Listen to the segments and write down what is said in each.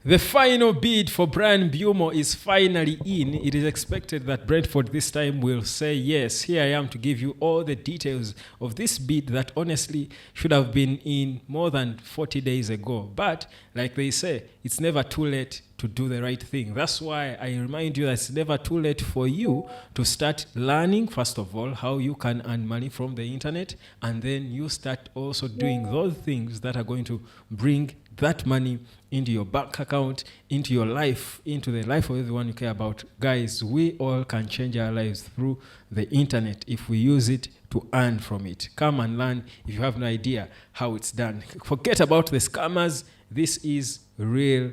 The final bid for Bryan Mbeumo is finally in. It is expected that Brentford this time will say yes. Here I am to give you all the details of this bid that honestly should have been in more than 40 days ago. But like they say, it's never too late to do the right thing. That's why I remind you that it's never too late for you to start learning, first of all, how you can earn money from the internet, and then you start also doing those things that are going to bring that money into your bank account, into your life, into the life of everyone you care about. Guys, we all can change our lives through the internet if we use it to earn from it. Come and learn if you have no idea how it's done. Forget about the scammers. This is real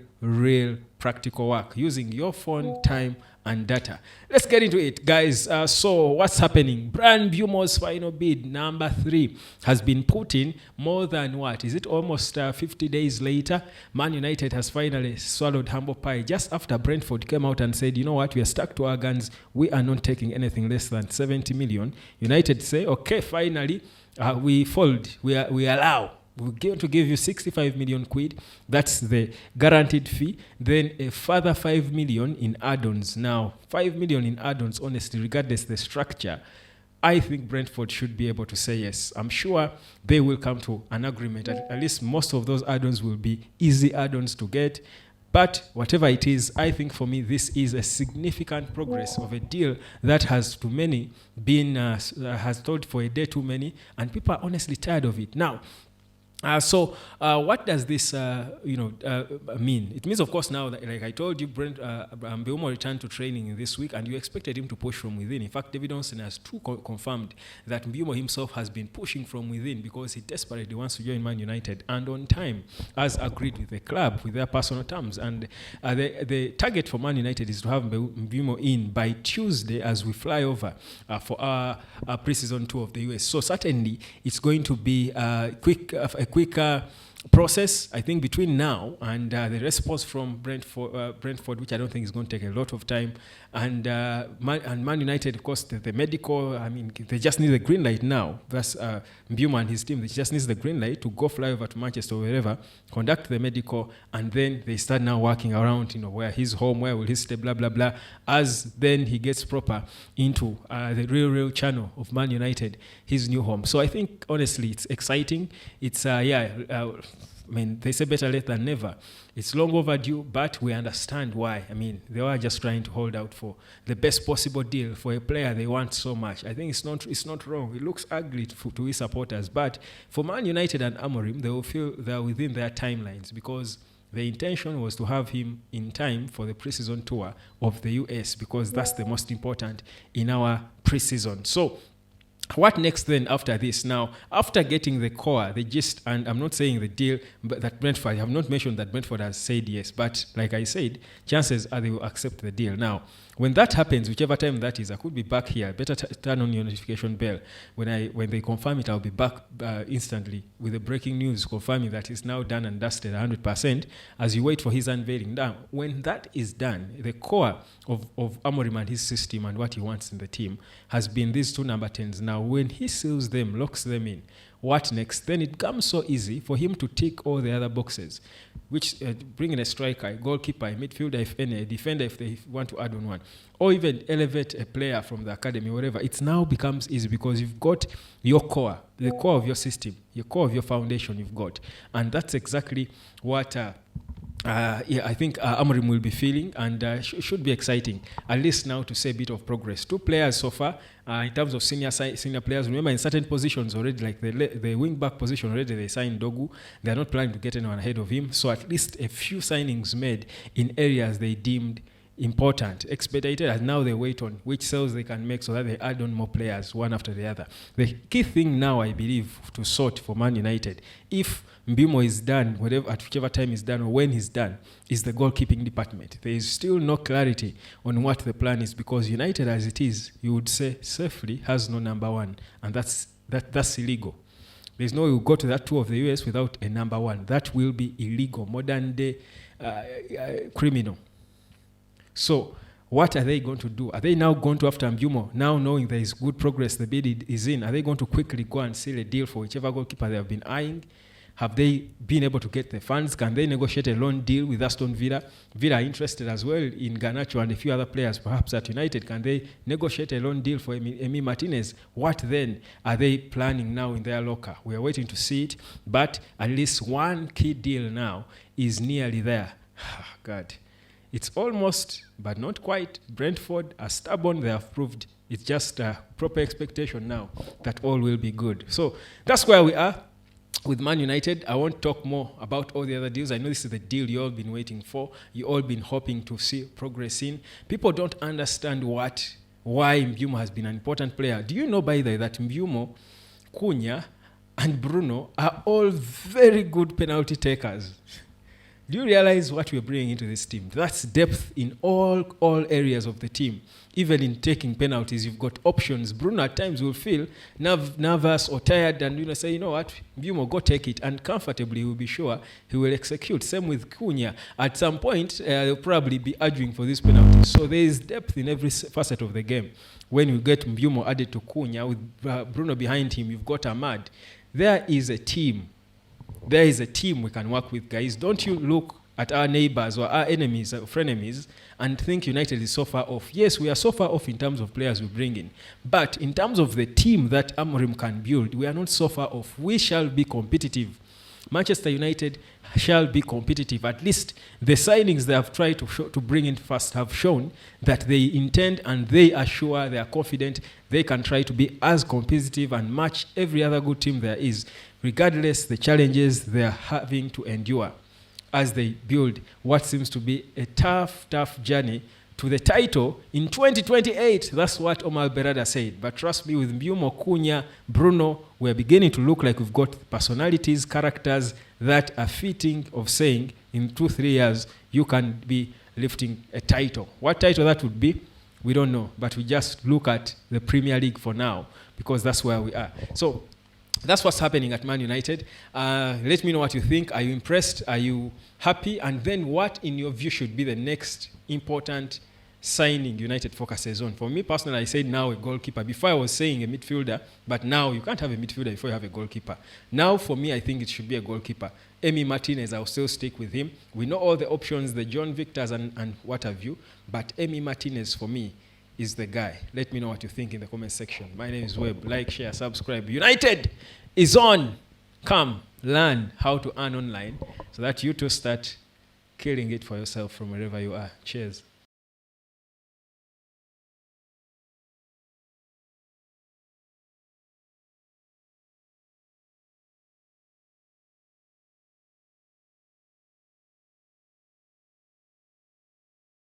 practical work using your phone, time, and data. Let's get into it, guys. So what's happening? Bryan Mbeumo's final bid, number 3, has been put in more than what? Is it almost 50 days later? Man United has finally swallowed humble pie just after Brentford came out and said, you know what, we are stuck to our guns. We are not taking anything less than 70 million. United say, okay, finally, we fold. We allow. We're going to give you 65 million quid. That's the guaranteed fee. Then a further 5 million in add-ons. Now, 5 million in add-ons, honestly, regardless the structure, I think Brentford should be able to say yes. I'm sure they will come to an agreement. At least most of those add-ons will be easy add-ons to get. But whatever it is, I think for me, this is a significant progress of a deal that has to many been, has told for a day too many, and people are honestly tired of it. Now, so what does this mean? It means, of course, now that, like I told you, Mbeumo returned to training this week, and you expected him to push from within. In fact, David Onsen has confirmed that Mbeumo himself has been pushing from within because he desperately wants to join Man United, and on time, as agreed with the club, with their personal terms. And the target for Man United is to have Mbeumo in by Tuesday as we fly over for our pre-season tour of the US. So certainly, it's going to be a quicker process, I think, between now and the response from Brentford, which I don't think is going to take a lot of time, and Man United, of course, the medical. I mean, they just need the green light now. That's Mbeumo and his team. They just need the green light to go fly over to Manchester or wherever, conduct the medical, and then they start now working around, where he's home, where will he stay, blah blah blah. As then he gets proper into the real channel of Man United, his new home. So I think honestly, it's exciting. It's I mean, they say better late than never. It's long overdue, but we understand why. I mean, they were just trying to hold out for the best possible deal for a player they want so much. I think it's not wrong. It looks ugly to his supporters, but for Man United and Amorim, they will feel they're within their timelines because the intention was to have him in time for the preseason tour of the US because that's the most important in our preseason. So what next then after this? Now, after getting the core, the gist, and I'm not saying the deal, but that Brentford, I have not mentioned that Brentford has said yes, but like I said, chances are they will accept the deal. Now, when that happens, whichever time that is, I could be back here. Better turn on your notification bell. When they confirm it, I'll be back instantly with the breaking news confirming that it's now done and dusted 100% as you wait for his unveiling. Now, when that is done, the core of Amorim and his system and what he wants in the team has been these 2 number 10s. Now, when he seals them, locks them in, what next? Then it becomes so easy for him to tick all the other boxes, which bring in a striker, a goalkeeper, a midfielder, if any, a defender if they want to add on one, or even elevate a player from the academy, whatever. It now becomes easy because you've got your core, the core of your system, your core of your foundation you've got. And that's exactly what I think Amorim will be feeling, and should be exciting, at least now to see a bit of progress. 2 players so far, in terms of senior players. Remember, in certain positions already, like the wing-back position already, they signed Dogu. They're not planning to get anyone ahead of him. So at least a few signings made in areas they deemed important, expedited, and now they wait on which sales they can make so that they add on more players one after the other. The key thing now, I believe, to sort for Man United, if Mbeumo is done, at whichever time he's done or when he's done, is the goalkeeping department. There is still no clarity on what the plan is because United, as it is, you would say safely, has no number 1, and that's illegal. There's no way we'll go to that tour of the US without a number 1. That will be illegal, modern day criminal. So what are they going to do? Are they now going to after Mbeumo, now knowing there is good progress, the bid is in? Are they going to quickly go and seal a deal for whichever goalkeeper they have been eyeing? Have they been able to get the funds? Can they negotiate a loan deal with Aston Villa? Villa are interested as well in Garnacho and a few other players, perhaps at United. Can they negotiate a loan deal for Emi Martinez? What then are they planning now in their locker? We are waiting to see it, but at least one key deal now is nearly there. God, it's almost, but not quite. Brentford are stubborn. They have proved it's just a proper expectation now that all will be good. So that's where we are with Man United. I won't talk more about all the other deals. I know this is the deal you all been waiting for. You all been hoping to see progress in. People don't understand why Mbeumo has been an important player. Do you know, by the way, that Mbeumo, Cunha, and Bruno are all very good penalty takers? Do you realize what we're bringing into this team? That's depth in all areas of the team. Even in taking penalties, you've got options. Bruno at times will feel nervous or tired and say, you know what, Mbeumo, go take it. And comfortably, we'll be sure he will execute. Same with Cunha. At some point, they'll probably be arguing for these penalties. So there is depth in every facet of the game. When you get Mbeumo added to Cunha, with Bruno behind him, you've got Ahmad. There is a team. There is a team we can work with, guys. Don't you look at our neighbors or our enemies or frenemies and think United is so far off. Yes, we are so far off in terms of players we bring in. But in terms of the team that Amorim can build, we are not so far off. We shall be competitive. Manchester United shall be competitive. At least the signings they have tried to bring in first have shown that they intend and they are sure, they are confident they can try to be as competitive and match every other good team there is, regardless the challenges they are having to endure as they build what seems to be a tough journey to the title in 2028. That's what Omar Berada said. But trust me, with Mbeumo, Cunha, Bruno, we're beginning to look like we've got personalities, characters that are fitting of saying in 2-3 years, you can be lifting a title. What title that would be, we don't know. But we just look at the Premier League for now because that's where we are. So that's what's happening at Man United. Let me know what you think. Are you impressed? Are you happy? And then what, in your view, should be the next important signing United focuses on? For me personally, I said now a goalkeeper. Before I was saying a midfielder, but now you can't have a midfielder before you have a goalkeeper. Now for me, I think it should be a goalkeeper. Emi Martinez, I'll still stick with him. We know all the options, the John Victors and what have you, but Emi Martinez for me is the guy. Let me know what you think in the comment section. My name is Webb. Like, share, subscribe. United is on. Come, learn how to earn online so that you too start killing it for yourself from wherever you are. Cheers.